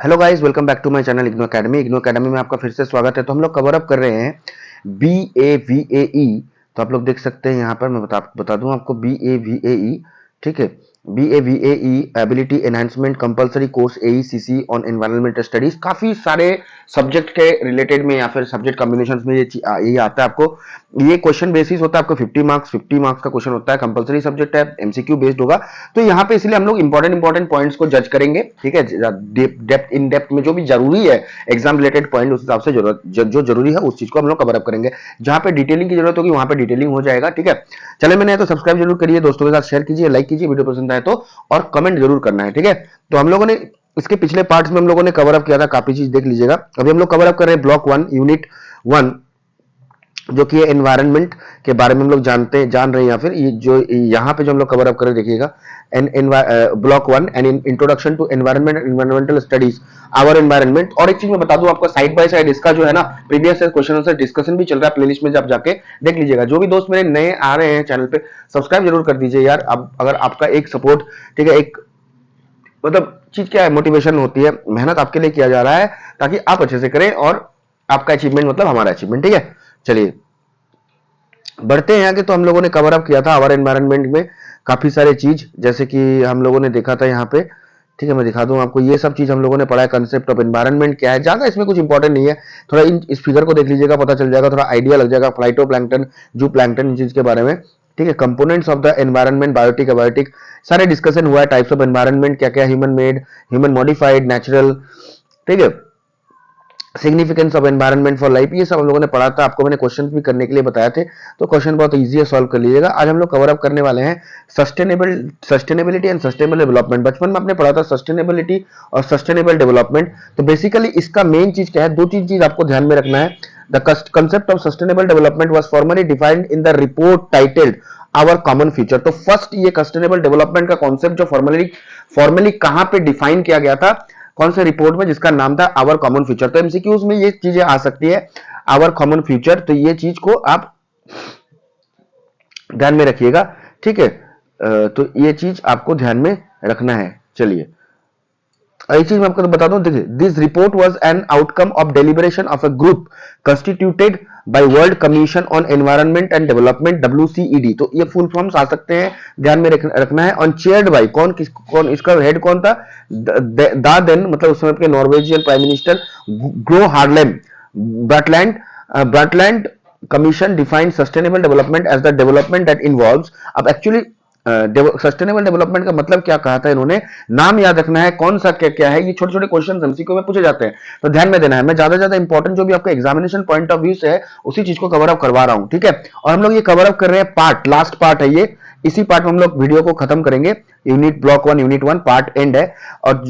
Hello guys, welcome back to my channel IGNOU academy. IGNOU academy में आपका फिर से स्वागत है। तो हम लोग कवर अप कर रहे हैं BAVAE। तो आप लोग देख सकते हैं यहाँ पर मैं बता दूं आपको BAVAE। ठीक है, BAVAE ability enhancement compulsory course AECC on environmental studies. काफी सारे सब्जेक्ट के रिलेटेड में या फिर सब्जेक्ट कॉम्बिनेशन में ये आता है आपको। ये क्वेश्चन बेसिस होता है आपको 50 मार्क्स का क्वेश्चन होता है। कंपलसरी सब्जेक्ट है, MCQ बेस्ड होगा। तो यहाँ पे इसलिए हम लोग इंपॉर्टेंट पॉइंट्स को जज करेंगे। ठीक है, डेप्थ इन डेप्थ में जो भी जरूरी है एग्जाम रिलेटेड पॉइंट, उस हिसाब से जो जरूरी है उस चीज को हम लोग कवर अप करेंगे। जहां पे डिटेलिंग की जरूरत होगी वहां पे डिटेलिंग हो जाएगा। ठीक है, चले मैंने तो सब्सक्राइब जरूर करिए, दोस्तों के साथ शेयर कीजिए, लाइक कीजिए वीडियो पसंद आए तो, और कमेंट जरूर करना है। ठीक है, तो हम लोगों ने इसके पिछले पार्ट्स में हम लोगों ने कवर अप किया था, काफी चीज देख लीजिएगा। अभी हम लोग कवर अप कर रहे हैं ब्लॉक 1 यूनिट 1, जो कि एनवायरनमेंट के बारे में हम लोग जान रहे हैं। या फिर ये जो यहाँ पे जो हम लोग कवर अप कर रहे हैं देखिएगा, block 1 an introduction to environment environmental studies our environment. और एक चीज मैं बता दूं आपको, साइड बाय साइड इसका जो है ना प्रीवियस क्वेश्चन आंसर डिस्कशन भी चल रहा है प्लेलिस्ट में, जब जाके देख लीजिएगा। जो भी दोस्त मेरे नए आ रहे हैं चैनल पे, सब्सक्राइब जरूर कर दीजिए यार। अब अगर आपका एक सपोर्ट, ठीक है, एक मतलब चीज क्या है, मोटिवेशन होती है, मेहनत आपके लिए किया जा रहा है ताकि आप अच्छे से करें और आपका अचीवमेंट मतलब हमारा अचीवमेंट। ठीक है, चलिए बढ़ते हैं आगे। तो हम लोगों ने कवर अप किया था आवर एनवायरनमेंट में काफी सारे चीज, जैसे कि हम लोगों ने देखा था यहाँ पे। ठीक है, मैं दिखा दूं आपको, ये सब चीज हम लोगों ने पढ़ा है। कंसेप्ट ऑफ एनवायरनमेंट क्या है, ज्यादा इसमें कुछ इंपॉर्टेंट नहीं है। थोड़ा इस फिगर को देख लीजिएगा, पता चल जाएगा, थोड़ा आइडिया लग जाएगा। फ्लाइटो प्लैंकटन, जू प्लैंकटन, इन चीज के बारे में। ठीक है, components of the environment, biotic abiotic सारे डिस्कशन हुआ है। टाइप्स ऑफ एनवायरनमेंट क्या क्या, human made, human modified, natural. ठीक है, significance of environment for life, ये सब हम लोगों ने पढ़ा था। आपको मैंने क्वेश्चन भी करने के लिए बताया थे, तो क्वेश्चन बहुत इजी है, सॉल्व कर लीजिएगा। आज हम लोग कवर अप करने वाले हैं सस्टेनेबिलिटी एंड सस्टेनेबल डेवलपमेंट। बचपन में आपने पढ़ा था सस्टेनेबिलिटी और सस्टेनेबल डेवलपमेंट। तो बेसिकली इसका मेन चीज क्या है, दो तीन चीज आपको ध्यान में रखना है। The concept of sustainable development was formally defined in the report titled our common future. तो फर्स्ट ये सस्टेनेबल डेवलपमेंट का कॉन्सेप्ट जो फॉर्मली कहां पे डिफाइन किया गया था, कौन से रिपोर्ट में, जिसका नाम था आवर कॉमन फ्यूचर। तो एमसीक्यूज में ये चीजें आ सकती है, आवर कॉमन फ्यूचर। तो ये चीज को आप ध्यान में रखिएगा। ठीक है, तो ये चीज आपको ध्यान में रखना है। चलिए एक चीज मैं आपको बता दूं, देखिए, this report was an outcome of deliberation of a group constituted by world commission on environment and development, WCED। तो ये फुल फॉर्म्स आ सकते हैं, ध्यान में रखना है। ऑन चेयर्ड बाय, कौन इसका हेड कौन था, देन मतलब उस समय के Norwegian prime minister Gro Harlem Brundtland commission defined sustainable development as the development that involves. अब एक्चुअली सस्टेनेबल डेवलपमेंट का मतलब क्या कहा था इन्होंने, नाम याद रखना है, कौन सा क्या क्या है। ये छोटे छोटे क्वेश्चन एमसीक्यू में पूछे जाते हैं, तो ध्यान में देना है। मैं ज्यादा इंपॉर्टेंट जो भी आपका एग्जामिनेशन पॉइंट ऑफ व्यू से है उसी चीज को कवर अप करवा रहा हूं। ठीक है, और हम लोग ये कवर अप कर रहे हैं पार्ट, लास्ट पार्ट है ये। इसी पार्ट में हम लोग वीडियो को खत्म करेंगे। ब्लॉक 1 पार्ट एंड है, और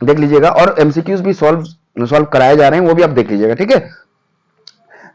देख लीजिएगा। और एमसीक्यूज भी सॉल्व कराए जा रहे हैं, वो भी आप देख लीजिएगा। ठीक है,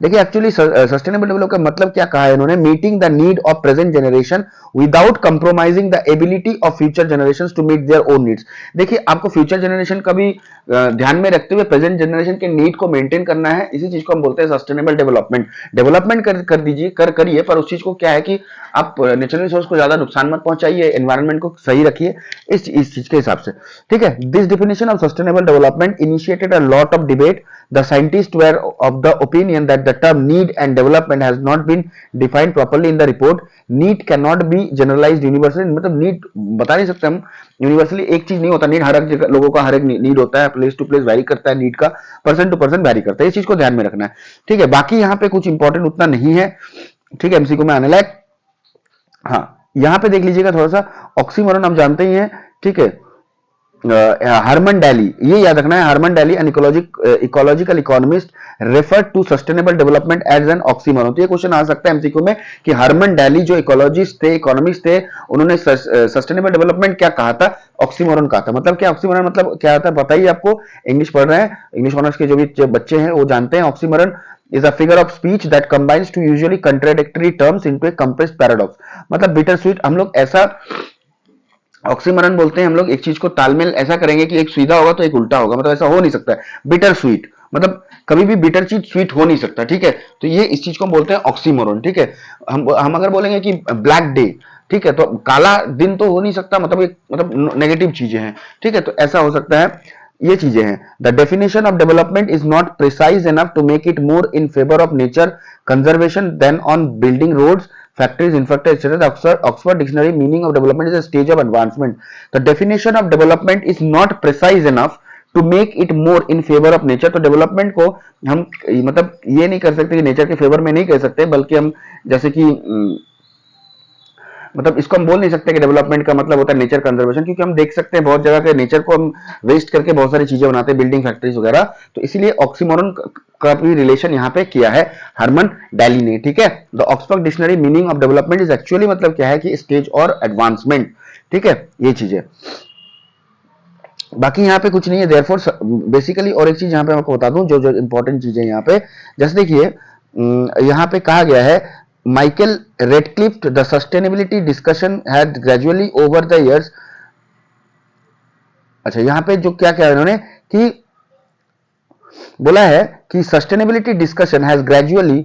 देखिए एक्चुअली सस्टेनेबल डेवलपमेंट का मतलब क्या कहा है इन्होंने, meeting the need of present generation without compromising the ability of future generations to meet their own needs. देखिए आपको फ्यूचर जनरेशन का भी ध्यान में रखते हुए प्रेजेंट जनरेशन के नीड को मेंटेन करना है। इसी चीज को हम बोलते हैं सस्टेनेबल डेवलपमेंट। डेवलपमेंट कर दीजिए, करिए, पर उस चीज को क्या है कि आप नेचुरल रिसोर्स को ज्यादा नुकसान मत पहुंचाइए, एनवायरनमेंट को सही रखिए, इस चीज के हिसाब से। ठीक है, this definition of sustainable development initiated a lot of debate. The scientists were of the opinion that the term need and development has not been defined properly in the report. Need cannot be generalized universally, मतलब need बता नहीं सकते हम universally, एक चीज नहीं होता need. हर एक जगह लोगों का हर एक नीड होता है, प्लेस टू प्लेस वैरी करता है, नीड का पर्सन टू पर्सन वैरी करता है। इस चीज को ध्यान में रखना है। ठीक है, बाकी यहाँ पे कुछ इंपॉर्टेंट उतना नहीं है। ठीक है, एमसीक्यू में आने लायक। हाँ, यहाँ पे देख लीजिएगा थोड़ा सा, ऑक्सीमोरन हम जानते ही हैं। ठीक है, हरमन डैली, ये याद रखना है, Herman Daly an ecological economist refer to sustainable development as an oxymoron. तो ये क्वेश्चन आ सकता है एमसीक्यू में कि हरमन डैली जो इकोलॉजिस्ट थे, इकोनॉमिस्ट थे, उन्होंने सस्टेनेबल डेवलपमेंट क्या कहा था, ऑक्सीमोरन कहा था। मतलब क्या ऑक्सीमोरन मतलब क्या आता है बताइए। आपको इंग्लिश पढ़ रहे हैं, इंग्लिश ऑनर्स के जो भी बच्चे हैं वो जानते हैं। Oxymoron is a figure of speech that combines two usually contradictory terms into a compressed paradox। मतलब बिटर स्वीट, हम लोग ऐसा ऑक्सीमोरन बोलते हैं। हम लोग एक चीज को तालमेल ऐसा करेंगे कि एक सीधा होगा तो एक उल्टा होगा, मतलब ऐसा हो नहीं सकता है। बिटर स्वीट मतलब कभी भी बिटर चीज स्वीट हो नहीं सकता। ठीक है, तो ये इस चीज को हम बोलते हैं ऑक्सीमोरन। ठीक है, हम अगर बोलेंगे कि ब्लैक डे, ठीक है, तो काला दिन तो हो नहीं सकता, मतलब एक मतलब नेगेटिव चीजें हैं। ठीक है, तो ऐसा हो सकता है। ये चीजें हैं। The definition of development is not precise enough to make it more in favour of nature conservation than on building roads, factories, infrastructure, etc. Oxford Dictionary meaning of development is a stage of advancement. The definition of development is not precise enough to make it more in favor of nature. तो development को हम मतलब ये नहीं कर सकते कि nature के फेवर में नहीं कह सकते, बल्कि हम जैसे कि मतलब इसको हम बोल नहीं सकते कि डेवलपमेंट का मतलब होता है नेचर कंजर्वेशन, क्योंकि हम देख सकते हैं बहुत जगह के नेचर को हम वेस्ट करके बहुत सारी चीजें बनाते हैं, बिल्डिंग, फैक्ट्रीज वगैरह। तो इसीलिए ऑक्सीमोरन का भी रिलेशन यहाँ पे किया है हरमन डैली ने, ठीक है। The Oxford dictionary meaning of development is actually मतलब क्या है कि स्टेज और एडवांसमेंट, ठीक है, ये चीजें। बाकी यहाँ पे कुछ नहीं है देयरफॉर बेसिकली। और एक चीज यहाँ पे आपको बता दूं जो जो इंपॉर्टेंट चीजें यहाँ पे, जैसे देखिए यहाँ पे कहा गया है Michael Radcliffe, the sustainability discussion had gradually over the years. अच्छा, यहाँ पे जो क्या क्या इन्होंने कि बोला है कि sustainability discussion has gradually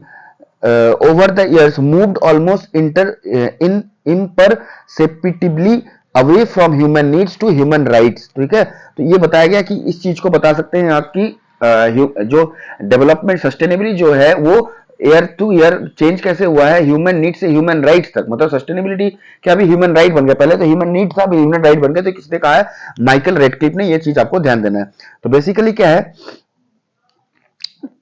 over the years moved almost in imperceptibly away from human needs to human rights, ठीक है। तो ये बताया गया कि इस चीज को बता सकते हैं आपकी जो डेवलपमेंट सस्टेनेबिलिटी जो है वो ईयर टू ईयर चेंज कैसे हुआ है, ह्यूमन नीड से ह्यूमन राइट्स तक। मतलब सस्टेनेबिलिटी क्या अभी ह्यूमन राइट बन गया, पहले तो ह्यूमन नीड था, अभी ह्यूमन राइट बन गया। तो किसने कहा है? माइकल रेडक्लिफ ने। ये चीज आपको ध्यान देना है। तो बेसिकली क्या है,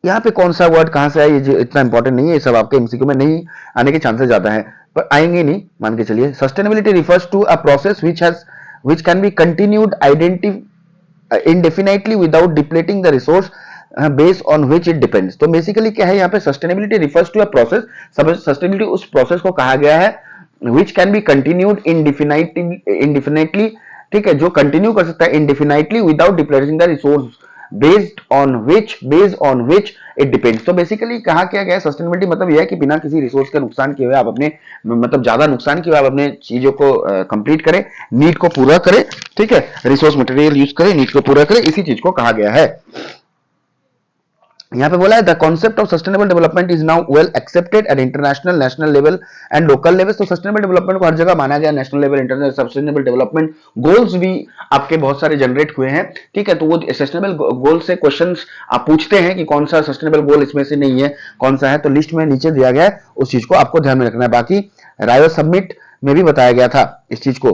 यहाँ पे कौन सा वर्ड कहां से आया ये इतना इंपॉर्टेंट नहीं है, ये सब आपके एमसीक्यू में नहीं आने के चांसेस ज्यादा है, पर आएंगे नहीं, मान के चलिए। Sustainability refers to a process which can be continued indefinitely without depleting the resource based on which it depends। तो बेसिकली क्या है यहाँ पे, sustainability refers to a process, sustainability उस प्रोसेस को कहा गया है which can be continued indefinitely, ठीक है, जो कंटिन्यू कर सकता है indefinitely without depleting the resource based on which it depends। तो बेसिकली कहा क्या गया, सस्टेनेबिलिटी मतलब यह है कि बिना किसी रिसोर्स के नुकसान किए हुए आप अपने मतलब ज्यादा नुकसान किए हुए आप अपने चीजों को कंप्लीट करें, नीड को पूरा करें, ठीक है, रिसोर्स मटेरियल यूज करें, नीड को पूरा करें, इसी चीज को कहा गया है। यहाँ पे बोला है the concept of sustainable development is now well accepted eight international, national level and local level. तो सस्टेनेबल डेवलपमेंट को हर जगह माना गया, national level, international. Sustainable development goals भी आपके बहुत सारे जनरेट हुए हैं, ठीक है। तो वो सस्टेनेबल गोल से क्वेश्चंस आप पूछते हैं कि कौन सा सस्टेनेबल गोल इसमें से नहीं है, कौन सा है, तो लिस्ट में नीचे दिया गया है, उस चीज को आपको ध्यान में रखना है। बाकी रायो समिट में भी बताया गया था इस चीज को,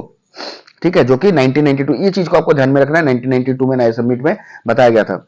ठीक है, जो कि 1992, ये चीज को आपको ध्यान में रखना है, 1992 में रायो समिट में बताया गया था।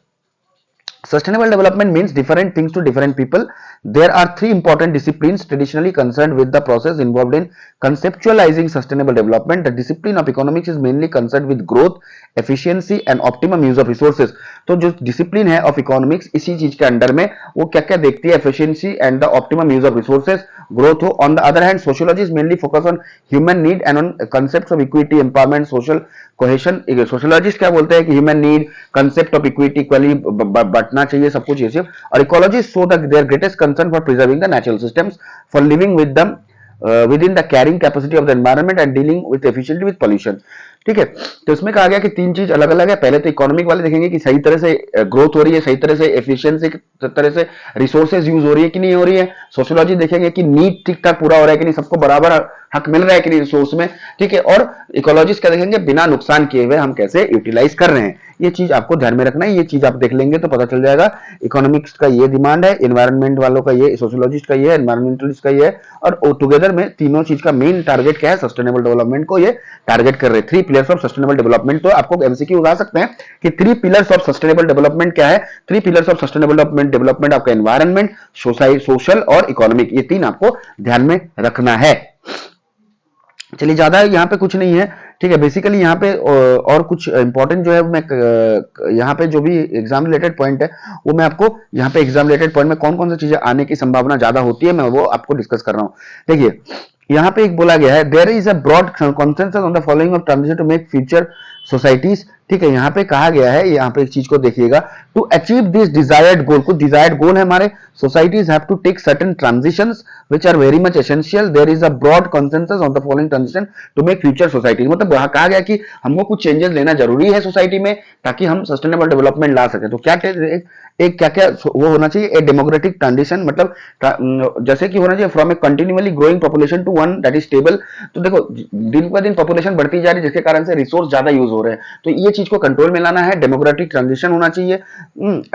Sustainable development means different things to different people. There are three important disciplines traditionally concerned with the process involved in conceptualizing sustainable development. The discipline of economics is mainly concerned with growth, efficiency and optimum use of resources. तो जो discipline है of economics, इसी चीज के under में वो क्या क्या देखती है, efficiency and the optimum use of resources, growth हो। On the other hand, sociology is mainly focused on human need and on concepts of equity, empowerment, social cohesion। Sociologist क्या बोलते हैं कि human need, concept of equity, equally बंटना चाहिए सब कुछ, ये सब। और ecologist show the their greatest concern for preserving the natural systems, for living with them within the carrying capacity of the environment and dealing with efficiently with pollution, ठीक है। तो इसमें कहा गया कि तीन चीज अलग अलग है। पहले तो इकोनॉमिक वाले देखेंगे कि सही तरह से ग्रोथ हो रही है, सही तरह से एफिशिएंसी की तरह से रिसोर्सेज यूज हो रही है कि नहीं हो रही है। सोशियोलॉजी देखेंगे कि नीड ठीक ठाक पूरा हो रहा है कि नहीं, सबको बराबर हक मिल रहा है कि नहीं रिसोर्स में, ठीक है। और इकोलॉजिस्ट क्या देखेंगे, बिना नुकसान किए हुए हम कैसे यूटिलाइज कर रहे हैं। ये चीज आपको ध्यान में रखना है, ये चीज आप देख लेंगे तो पता चल जाएगा। इकोनॉमिक्स का ये डिमांड है, एनवायरनमेंट वालों का ये, सोशियोलॉजिस्ट का ये, एनवायरमेंटलिस्ट का ये है, और टुगेदर में तीनों चीज का मेन टारगेट क्या है, सस्टेनेबल डेवलपमेंट को ये टारगेट कर रहे हैं। Three pillars of sustainable development. तो आपको एमसीक्यू उगा सकते हैं कि three pillars of sustainable development क्या है। Three pillars of sustainable development आपका एनवायरनमेंट, सोशल और इकोनॉमिक, ये तीन आपको ध्यान में रखना है। चलिए, ज्यादा यहाँ पे कुछ नहीं है, ठीक है। बेसिकली यहाँ पे और कुछ इंपॉर्टेंट जो है मैं यहाँ पे जो भी एग्जाम रिलेटेड पॉइंट है वो मैं आपको यहाँ पे एग्जाम रिलेटेड पॉइंट में कौन कौन सी चीजें आने की संभावना ज्यादा होती है मैं वो आपको डिस्कस कर रहा हूँ। देखिए यहाँ पे एक बोला गया है, there is a broad consensus on the following of transition to make future societies, ठीक है। यहाँ पे कहा गया है, यहाँ पे एक चीज को देखिएगा, to achieve this desired goal, कुछ डिजायर्ड गोल है हमारे, societies have to take certain transitions which are very much essential. There is a broad consensus on the following transition to make future society. मतलब कहा गया कि हमको कुछ changes लेना जरूरी है सोसाइटी में ताकि हम सस्टेनेबल डेवलपमेंट ला सके। तो क्या एक क्या क्या वो होना चाहिए, ए डेमोक्रेटिक ट्रांजिशन, मतलब जैसे कि होना चाहिए from a continuously growing population to one that is stable. तो देखो दिन ब दिन पॉपुलेशन बढ़ती जा रही है जिसके कारण से रिसोर्स ज्यादा यूज हो रहे हैं, तो ये चीज को कंट्रोल में लाना है, डेमोक्रेटिक ट्रांजिशन होना चाहिए,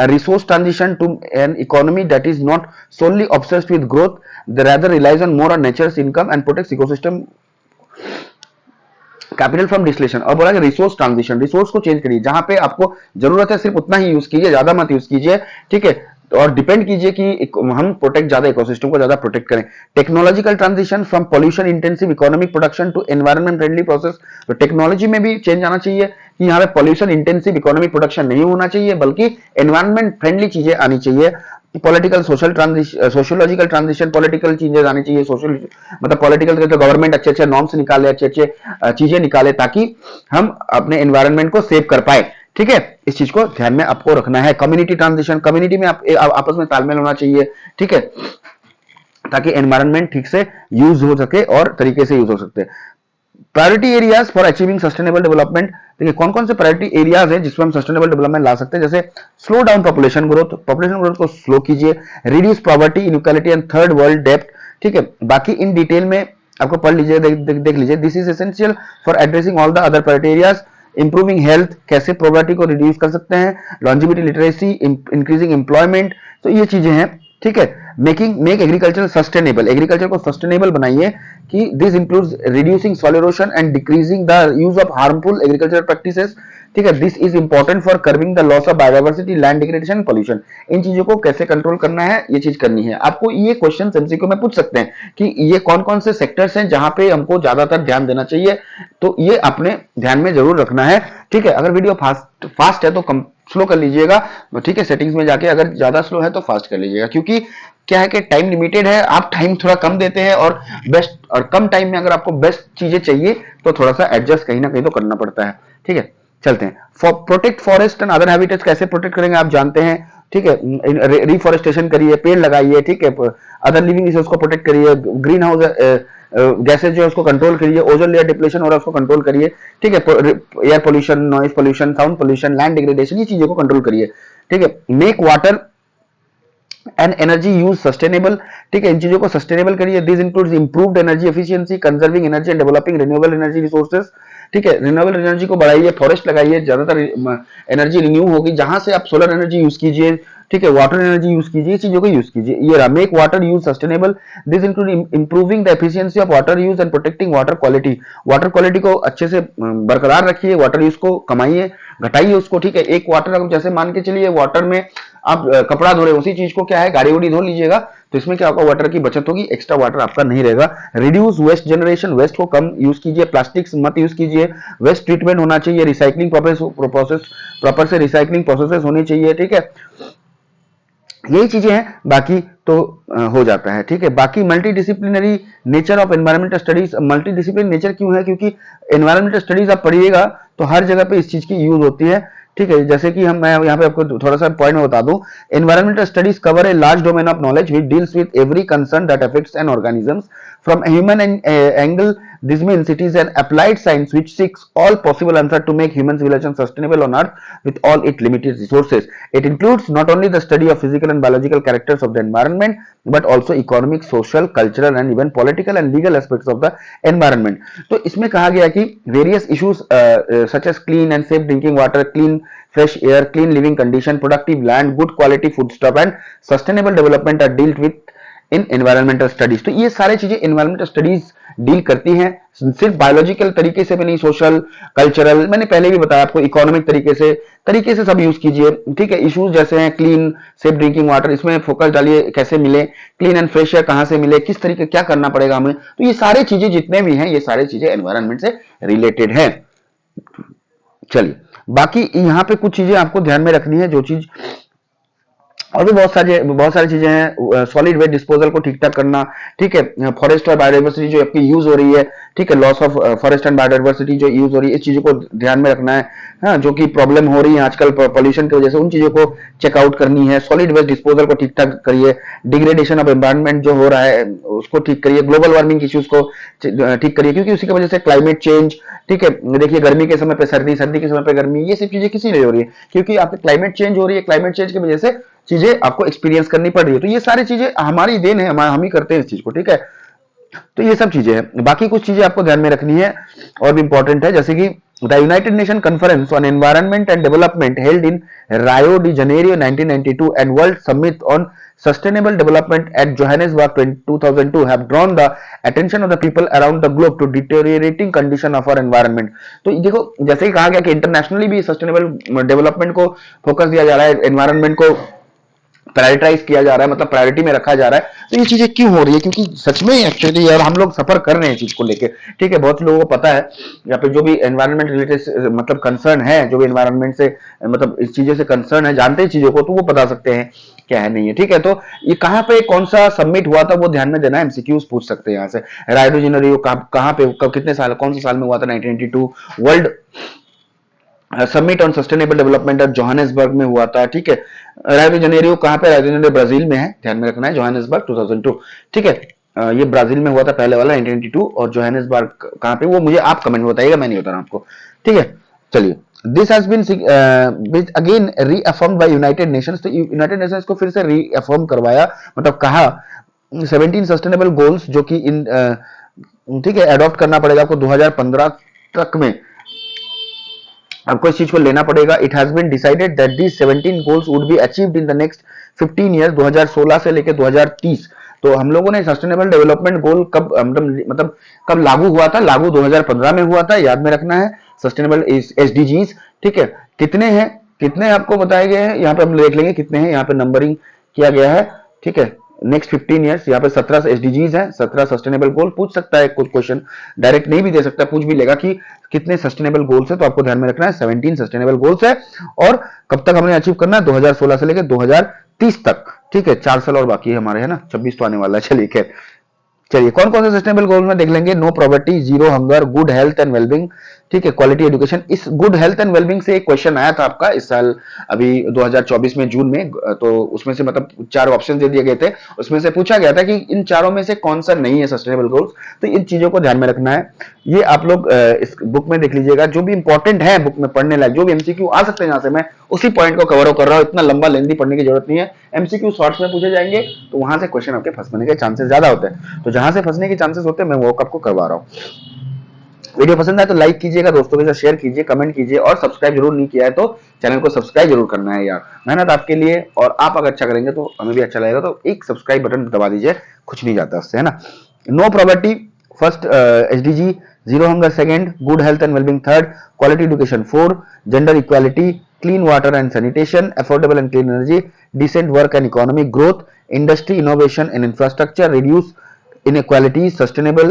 resource transition to an economy that is not solely obsessed with growth, rather relies on more on nature's income and protects ecosystem capital from डिस्लेशन। और बोला कि रिसोर्स ट्रांजिशन, रिसोर्स को चेंज करिए, जहां पे आपको जरूरत है सिर्फ उतना ही यूज कीजिए, ज्यादा मत यूज कीजिए, ठीक है। और डिपेंड कीजिए कि हम प्रोटेक्ट ज्यादा इकोसिस्टम को ज्यादा प्रोटेक्ट करें। Technological transition from pollution intensive economic production to environment friendly process. तो टेक्नोलॉजी में भी चेंज आना चाहिए कि यहाँ पे पॉल्यूशन इंटेंसिव इकोनॉमिक प्रोडक्शन नहीं होना चाहिए, बल्कि एनवायरमेंट फ्रेंडली चीजें आनी चाहिए। Political social transition, sociological transition, political changes आनी चाहिए, सोशल मतलब पॉलिटिकल तो गवर्नमेंट अच्छे अच्छे नॉर्म्स निकाले, अच्छे अच्छे चीजें निकाले, ताकि हम अपने एनवायरनमेंट को सेव कर पाए, ठीक है। इस चीज को ध्यान में आपको रखना है। कम्युनिटी ट्रांजिशन, कम्युनिटी में आपस में तालमेल होना चाहिए, ठीक है, ताकि एनवायरनमेंट ठीक से यूज हो सके और तरीके से यूज हो सकते हैं। Priority areas for achieving sustainable development, देखिए कौन कौन से प्रायोरिटी एरियाज हैं जिसमें हम सस्टेनेबल डेवलपमेंट ला सकते हैं। जैसे स्लो डाउन पॉपुलेशन ग्रोथ को स्लो कीजिए, reduce poverty, inequality and third world डेब्ट, ठीक है। बाकी इन डिटेल में आपको पढ़ लीजिए, देख लीजिए। This is essential for addressing all the other priority areas. Improving health, कैसे पॉवर्टी को रिड्यूस कर सकते हैं, लॉन्जिविटी लिटरेसी, इंक्रीजिंग एम्प्लॉयमेंट, तो ये चीजें हैं, ठीक है। मेक एग्रीकल्चर सस्टेनेबल, एग्रीकल्चर को सस्टेनेबल बनाइए कि this includes reducing soil erosion and decreasing the use of harmful agriculture practices, ठीक है। This is important for curbing the loss of biodiversity, land degradation, pollution. इन चीजों को कैसे कंट्रोल करना है, ये चीज करनी है। आपको ये क्वेश्चन एमसीक्यू में पूछ सकते हैं कि ये कौन कौन से सेक्टर्स हैं जहां पे हमको ज्यादातर ध्यान देना चाहिए, तो ये अपने ध्यान में जरूर रखना है, ठीक है। अगर वीडियो फास्ट है तो कम स्लो कर लीजिएगा, ठीक है, सेटिंग्स में जाके। अगर ज्यादा स्लो है तो फास्ट कर लीजिएगा, क्योंकि क्या है कि टाइम लिमिटेड है, आप टाइम थोड़ा कम देते हैं, और बेस्ट और कम टाइम में अगर आपको बेस्ट चीजें चाहिए तो थोड़ा सा एडजस्ट कहीं ना कहीं तो करना पड़ता है, ठीक है। चलते हैं। Protect forest and other habitats, कैसे प्रोटेक्ट करेंगे आप जानते हैं, ठीक है। रिफॉरेस्टेशन करिए, पेड़ लगाइए, ठीक है। अदर लिविंग रिसोर्स को प्रोटेक्ट करिए, ग्रीन हाउस गैसेज जो है उसको कंट्रोल करिए, ओजोन लेयर डिप्लेशन हो रहा है उसको कंट्रोल करिए, ठीक है। Air pollution, noise pollution, sound pollution, land degradation, ये चीजों को कंट्रोल करिए, ठीक है। Make water and energy use sustainable, ठीक है, इन चीजों को सस्टेनेबल करिए। This includes improved energy efficiency, conserving energy and developing renewable energy resources, ठीक है। रिन्यूएबल एनर्जी को बढ़ाइए, फॉरेस्ट लगाइए, ज्यादातर एनर्जी रिन्यू होगी, जहां से आप सोलर एनर्जी यूज कीजिए, ठीक है, वाटर एनर्जी यूज कीजिए, चीजों को यूज कीजिए। ये रहा make water use sustainable. This include improving the efficiency of water use and protecting water quality, water quality को अच्छे से बरकरार रखिए, वाटर यूज को कमाइए, घटाइए उसको, ठीक है। एक वाटर जैसे मान के चलिए वाटर में आप कपड़ा धो रहे, उसी चीज को क्या है गाड़ी उड़ी धो लीजिएगा, तो इसमें क्या होगा, वाटर की बचत होगी, एक्स्ट्रा वाटर आपका नहीं रहेगा। रिड्यूस वेस्ट जनरेशन, वेस्ट को कम यूज कीजिए, प्लास्टिक मत यूज कीजिए, वेस्ट ट्रीटमेंट होना चाहिए, रिसाइकलिंग प्रॉपर से रिसाइकलिंग प्रोसेसेस होनी चाहिए, ठीक है। यही चीजें हैं, बाकी तो हो जाता है, ठीक है। बाकी multi disciplinary nature of environmental studies, multi discipline nature क्यों है, क्योंकि एनवायरमेंटल स्टडीज आप पढ़िएगा तो हर जगह पे इस चीज की यूज होती है, ठीक है। जैसे कि मैं यहाँ पे आपको थोड़ा सा पॉइंट में बता दूं, environmental studies cover a large domain of knowledge which deals with every concern that affects an organism from a human angle. This means it is an applied science which seeks all possible answers to make human civilization sustainable on earth with all its limited resources. It includes not only the study of physical and biological characters of the environment but also economic, social, cultural and even political and legal aspects of the environment. तो इसमें कहा गया कि various issues such as clean and safe drinking water, clean fresh air, clean living condition, productive land, good quality foodstuff and sustainable development are dealt with in environmental studies. तो ये सारी चीजें environmental studies deal करती हैं, सिर्फ biological तरीके से भी नहीं, सोशल, कल्चरल, मैंने पहले भी बताया आपको, इकोनॉमिक तरीके से सब यूज कीजिए, ठीक है। इश्यूज जैसे हैं क्लीन सेफ ड्रिंकिंग वाटर, इसमें फोकस डालिए, कैसे मिले, क्लीन एंड फ्रेश एयर कहां से मिले, किस तरीके क्या करना पड़ेगा हमें, तो ये सारी चीजें जितने भी हैं ये सारी चीजें एनवायरमेंट से रिलेटेड है। चलिए बाकी यहाँ पे कुछ चीजें आपको ध्यान में रखनी है, जो चीज और भी बहुत सारी चीजें हैं। सॉलिड वेस्ट डिस्पोजल को ठीक ठाक करना, ठीक है। फॉरेस्ट और बायोडाइवर्सिटी जो आपकी यूज हो रही है, ठीक है, loss of forest and biodiversity जो यूज हो रही है, इस चीजों को ध्यान में रखना है, हाँ, जो कि प्रॉब्लम हो रही है आजकल पॉल्यूशन की वजह से, उन चीजों को चेकआउट करनी है। सॉलिड वेस्ट डिस्पोजल को ठीक ठाक करिए, डिग्रेडेशन ऑफ एनवायरनमेंट जो हो रहा है उसको ठीक करिए, ग्लोबल वार्मिंग इश्यूज को ठीक करिए, क्योंकि उसी की वजह से क्लाइमेट चेंज, ठीक है। देखिए गर्मी के समय पे सर्दी, सर्दी के समय पे गर्मी, ये सब चीजें किसी लिए हो रही है, क्योंकि आपकी क्लाइमेट चेंज हो रही है, क्लाइमेट चेंज की वजह से चीजें आपको एक्सपीरियंस करनी पड़ रही है। तो ये सारी चीजें हमारी देन है, हम ही करते हैं इस चीज को, ठीक है। तो ये सब चीजें हैं, बाकी कुछ चीजें आपको ध्यान में रखनी है और भी इंपॉर्टेंट है, जैसे कि The United Nations Conference on Environment and Development held in Rio de Janeiro 1992 and World Summit on Sustainable Development at Johannesburg 2002 have drawn the attention of the people around the globe to deteriorating condition of our environment. तो देखो जैसे ही कहा गया कि internationally भी sustainable development को focus दिया जा रहा है, एनवायरनमेंट को प्रायोरिटाइज किया जा रहा है, मतलब प्रायोरिटी में रखा जा रहा है। तो ये चीजें क्यों हो रही है? क्योंकि सच में एक्चुअली यार हम लोग सफर कर रहे हैं चीज को लेके, ठीक है। बहुत लोगों को पता है या फिर जो भी एनवायरनमेंट रिलेटेड मतलब कंसर्न है, जो भी एनवायरनमेंट से मतलब इस चीजों से कंसर्न है, जानते हैं चीजों को, तो वो बता सकते हैं क्या है नहीं है, ठीक है। तो ये कहाँ पे कौन सा सबमिट हुआ था वो ध्यान में देना है, एमसीक्यूज पूछ सकते हैं यहाँ से। रायो डी जेनेरियो कहाँ पे कब कितने साल कौन से साल में हुआ था? 1992। World summit on sustainable development at Johannesburg में हुआ था, ठीक है। रायो डी जेनेरियो कहाँ पे? रायो डी जेनेरियो ब्राजील में है, ध्यान में रखना है। जोहानिसबर्ग 2002, ठीक है। ये ब्राजील में हुआ था पहले वाला 1992, और जोहानिसबर्ग कहाँ पे वो मुझे आप कमेंट में बताइएगा, मैं नहीं बता रहा आपको, ठीक है। चलिए, this has been again reaffirmed by United Nations. तो यूनाइटेड नेशंस को फिर से रीअफर्म करवाया, मतलब कहा 17 सस्टेनेबल गोल्स जो कि इन ठीक है अडॉप्ट करना पड़ेगा आपको 2015 तक में, आपको इस चीज को लेना पड़ेगा। It has been decided that these 17 goals would be achieved in the next 15 years, 2016 से लेकर 2030। तो हम लोगों ने सस्टेनेबल डेवलपमेंट गोल कब मतलब कब लागू हुआ था? लागू 2015 में हुआ था, याद में रखना है। सस्टेनेबल एसडीजीज, ठीक है। कितने हैं, कितने आपको बताए गए हैं यहाँ पे, हम देख लेंगे कितने हैं। यहाँ पे नंबरिंग किया गया है, ठीक है। नेक्स्ट 15 ईयर्स, यहाँ पे 17 एसडीजीज है, 17 सस्टेनेबल गोल। पूछ सकता है कुछ क्वेश्चन, डायरेक्ट नहीं भी दे सकता, पूछ भी लेगा कि कितने सस्टेनेबल गोल्स है। तो आपको ध्यान में रखना है 17 सस्टेनेबल गोल्स है, और कब तक हमने अचीव करना है? 2016 से लेकर 2030 तक, ठीक है। 4 साल और बाकी है हमारे, है ना। 26 तो आने वाला है। चलिए खैर, चलिए कौन कौन से सस्टेनेबल गोल में देख लेंगे। No poverty, zero hunger, good health and wellbeing, ठीक है। Quality education. इस गुड हेल्थ एंड वेलबींग से एक क्वेश्चन आया था आपका इस साल, अभी 2024 में जून में। तो उसमें से मतलब 4 ऑप्शन दे दिए गए थे, उसमें से पूछा गया था कि इन चारों में से कौन सा नहीं है सस्टेनेबल गोल्स। तो इन चीजों को ध्यान में रखना है। ये आप लोग इस बुक में देख लीजिएगा, जो भी इंपॉर्टेंट है बुक में पढ़ने लायक, जो भी एमसीक्यू आ सकते हैं यहाँ से, मैं उसी पॉइंट को कवर कर रहा हूँ। इतना लंबा लेंदी पढ़ने की जरूरत नहीं है। एमसीक्यू शॉर्ट्स में पूछे जाएंगे, तो वहां से क्वेश्चन आपके फंसने के चांसेस ज्यादा होते हैं। तो जहां से फंसने के चांसेस होते हैं, मैं वो आपको करवा रहा हूँ। वीडियो पसंद आए तो लाइक कीजिएगा, दोस्तों के साथ शेयर कीजिए, कमेंट कीजिए, और सब्सक्राइब जरूर नहीं किया है तो चैनल को सब्सक्राइब जरूर करना है यार। मेहनत आपके लिए, और आप अगर अच्छा करेंगे तो हमें भी अच्छा लगेगा। तो एक सब्सक्राइब बटन दबा दीजिए, कुछ नहीं जाता उससे, है ना। No property first, SDG. Zero hunger second, good health and wellbeing third, quality education 4, gender equality, clean water and sanitation, affordable and clean energy, decent work and economy growth, industry innovation and infrastructure, reduce inequalities, sustainable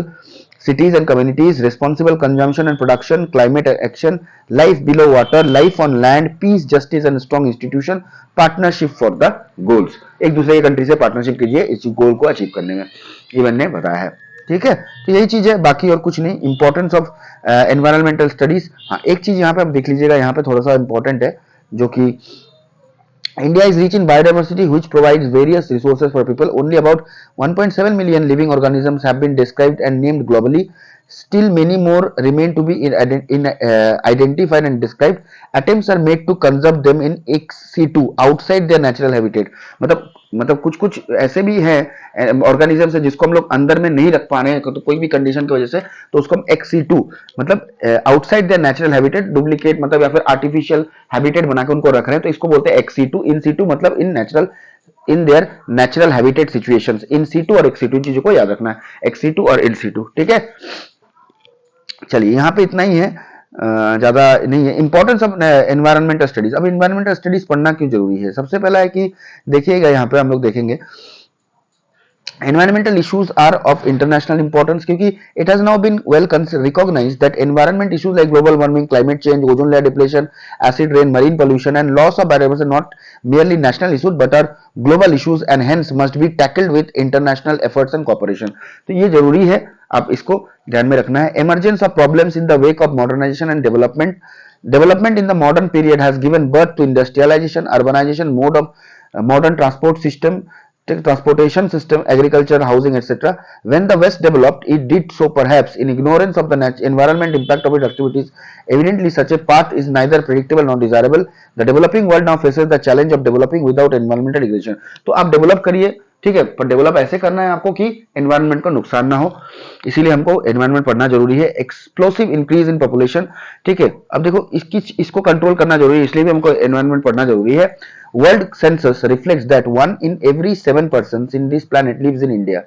cities and communities, responsible consumption and production, climate action, life below water, life on land, peace, justice and strong institution, partnership for the goals। एक दूसरे की country से partnership कीजिए इस गोल को achieve करने में, ये मैंने बताया है, ठीक है। तो यही चीज है, बाकी और कुछ नहीं। इंपॉर्टेंस ऑफ एनवायरमेंटल स्टडीज, हाँ एक चीज यहाँ पे आप देख लीजिएगा, यहाँ पे थोड़ा सा इंपॉर्टेंट है, जो कि India is rich in biodiversity, which provides various resources for people. Only about 1.7 million living organisms have been described and named globally. Still, many more remain to be identified and described. Attempts are made to conserve them in ex situ, outside their natural habitat. मतलब कुछ ऐसे भी हैं organisms है जिसको हम लोग अंदर में नहीं रख पा रहे हैं, तो कोई भी कंडीशन की वजह से, तो उसको हम एक्स सीटू मतलब outside there natural habitat, duplicate मतलब या फिर आर्टिफिशियल हैबिटेट बना के उनको रख रहे हैं, तो इसको बोलते हैं एक्स सीटू। इन सीटू मतलब in natural, in their natural habitat situations. In situ और एक्स सीटू, इन चीजों को याद रखना है, एक्स सीटू और इन सीटू, ठीक है। चलिए यहाँ पे इतना ही है, ज्यादा नहीं है। Importance of environmental studies. अब एनवायरमेंटल स्टडीज पढ़ना क्यों जरूरी है? सबसे पहला है कि देखिएगा, यहाँ पे हम लोग देखेंगे environmental issues are of international importance, क्योंकि it has now been well recognized that environment issues like global warming, climate change, ozone layer depletion, acid rain, marine pollution and loss of biodiversity are not merely national issues but are global issues and hence must be tackled with international efforts and cooperation। तो ये जरूरी है, आप इसको ध्यान में रखना है। emergence of problems in the wake of modernization and development in the modern period has given birth to industrialization, urbanization, mode of modern transport system, transportation system, agriculture, housing, etc. When the West developed, it did so perhaps in ignorance of the environment impact of its activities. Evidently, such a path is neither predictable nor desirable. The developing world now faces the challenge of developing without environmental degradation. तो आप develop करिए, ठीक है, पर develop ऐसे करना है आपको कि एनवायरनमेंट को नुकसान ना हो, इसीलिए हमको एनवायरनमेंट पढ़ना जरूरी है। एक्सप्लोसिव इंक्रीज इन पॉपुलेशन, ठीक है, अब देखो इसको कंट्रोल करना जरूरी है, इसलिए भी हमको एनवायरनमेंट पढ़ना जरूरी है। World census reflects that 1 in every 7 persons in this planet lives in India,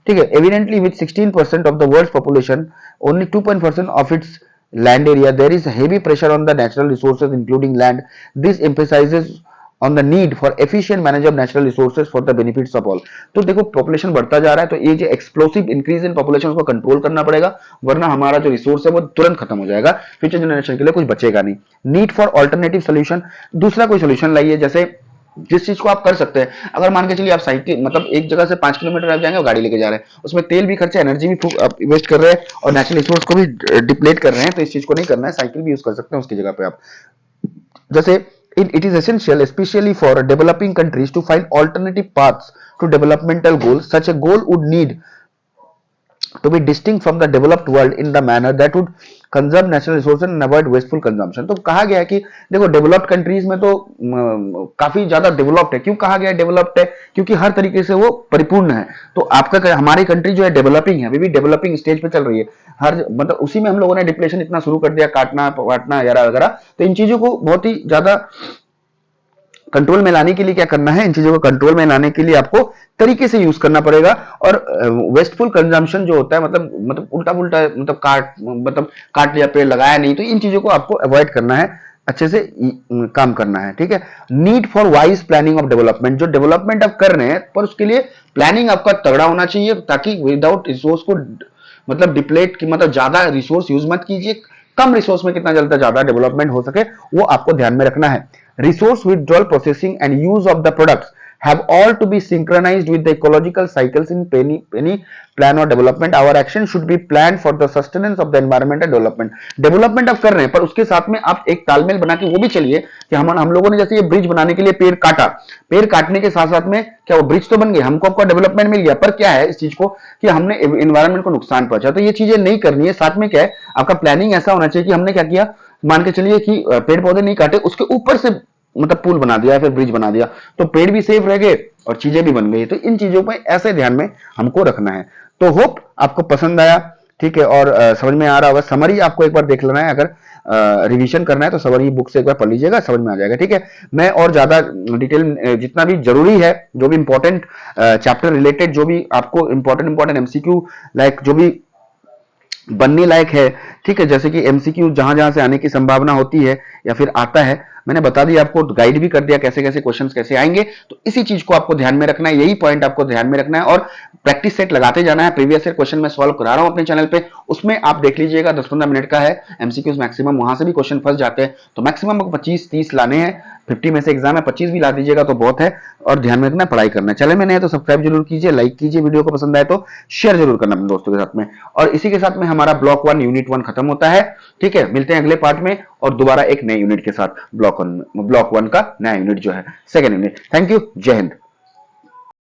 ठीक है, evidently with 16% of the world population, only 2% of its land area, there is heavy pressure on the natural resources including land. This emphasizes on the need for efficient management of natural resources for the benefits of all. तो देखो population बढ़ता जा रहा है, तो ये जो explosive increase in population उसको कंट्रोल करना पड़ेगा, वरना हमारा जो रिसोर्स है वो तुरंत खत्म हो जाएगा, फ्यूचर जनरेशन के लिए कुछ बचेगा नहीं। नीड फॉर ऑल्टरनेटिव सोल्यूशन, दूसरा कोई सोल्यूशन लाइए, जैसे जिस चीज को आप कर सकते हैं, अगर मान के चलिए आप साइकिल मतलब एक जगह से 5 किलोमीटर आप जाएंगे और गाड़ी लेके जा रहे हैं, उसमें तेल भी खर्चा, एनर्जी भी वेस्ट कर रहे हैं और नेचुरल रिसोर्स को भी डिप्लेट कर रहे हैं, तो इस चीज को नहीं करना है, साइकिल भी यूज कर सकते हैं उसकी जगह पे आप। जैसे it is essential especially for developing countries to find alternative paths to developmental goals. Such a goal would need to be distinct from the developed world in the manner that would conserve natural resources and avoid wasteful consumption. तो कहा गया है कि देखो developed countries में तो काफी ज्यादा डेवलप्ड है। क्यों कहा गया डेवलप्ड है? क्योंकि हर तरीके से वो परिपूर्ण है। तो आपका हमारी कंट्री जो है डेवलपिंग है, अभी भी डेवलपिंग स्टेज पे चल रही है, हर मतलब उसी में हम लोगों ने डिप्लेशन इतना शुरू कर दिया, काटना वाटना वगैरह। तो इन चीजों को बहुत ही ज्यादा कंट्रोल में लाने के लिए क्या करना है, इन चीजों को कंट्रोल में लाने के लिए आपको तरीके से यूज करना पड़ेगा। और वेस्टफुल कंजम्पशन जो होता है मतलब उल्टा पुल्टा मतलब काट लिया, पेड़ लगाया नहीं, तो इन चीजों को आपको अवॉइड करना है, अच्छे से काम करना है, ठीक है। Need for wise planning of development, जो डेवलपमेंट आप कर रहे हैं पर उसके लिए प्लानिंग आपका तगड़ा होना चाहिए, ताकि विदाउट रिसोर्स को मतलब डिप्लेट की मतलब ज्यादा रिसोर्स यूज मत कीजिए, कम रिसोर्स में कितना जल्द ज्यादा डेवलपमेंट हो सके वो आपको ध्यान में रखना है। Resource withdrawal processing and use of the products have all to be synchronized with the ecological cycles in any plan or development. Our action should be planned for the sustenance of the environment and development. Development आप कर रहे हैं पर उसके साथ में आप एक तालमेल बना के वो भी चलिए कि हम लोगों ने जैसे ये ब्रिज बनाने के लिए पेड़ काटा, पेड़ काटने के साथ साथ में क्या वो ब्रिज तो बन गए, हमको आपका डेवलपमेंट मिल गया, पर क्या है इस चीज को कि हमने एनवायरमेंट को नुकसान पहुंचा। तो ये चीजें नहीं करनी है। साथ में क्या है, आपका प्लानिंग ऐसा होना चाहिए कि हमने क्या किया, मान के चलिए कि पेड़ पौधे नहीं काटे, उसके ऊपर से मतलब पुल बना दिया, फिर ब्रिज बना दिया, तो पेड़ भी सेफ रह गए और चीजें भी बन गई। तो इन चीजों पे ऐसे ध्यान में हमको रखना है। तो होप आपको पसंद आया, ठीक है, और समझ में आ रहा होगा। समरी आपको एक बार देख लेना है, अगर रिवीजन करना है तो समरी बुक से एक बार पढ़ लीजिएगा, समझ में आ जाएगा, ठीक है। मैं और ज्यादा डिटेल जितना भी जरूरी है, जो भी इंपॉर्टेंट चैप्टर रिलेटेड, जो भी आपको इंपॉर्टेंट एमसीक्यू लाइक जो भी बनने लायक है, ठीक है, जैसे कि एमसीक्यू जहां जहां से आने की संभावना होती है या फिर आता है, मैंने बता दिया आपको, गाइड भी कर दिया कैसे कैसे क्वेश्चंस कैसे आएंगे। तो इसी चीज को आपको ध्यान में रखना है, यही पॉइंट आपको ध्यान में रखना है और प्रैक्टिस सेट लगाते जाना है। प्रीवियस ईयर क्वेश्चन मैं सॉल्व करा रहा हूं अपने चैनल पे, उसमें आप देख लीजिएगा 10-15 मिनट का है एमसीक्यूज मैक्सिमम, वहां से भी क्वेश्चन फंस जाते हैं। तो मैक्सिमम 25-30 लाने हैं, 50 में से एग्जाम है, 25 भी ला दीजिएगा तो बहुत है। और ध्यान में रखना, पढ़ाई करना है। चैनल में नए तो सब्सक्राइब जरूर कीजिए, लाइक कीजिए, वीडियो को पसंद आए तो शेयर जरूर करना अपने दोस्तों के साथ में। और इसी के साथ में हमारा ब्लॉक 1 यूनिट 1 खत्म होता है, ठीक है। मिलते हैं अगले पार्ट में और दोबारा एक नए यूनिट के साथ, ब्लॉक 1 का नया यूनिट जो है, सेकेंड यूनिट। थैंक यू, जय हिंद।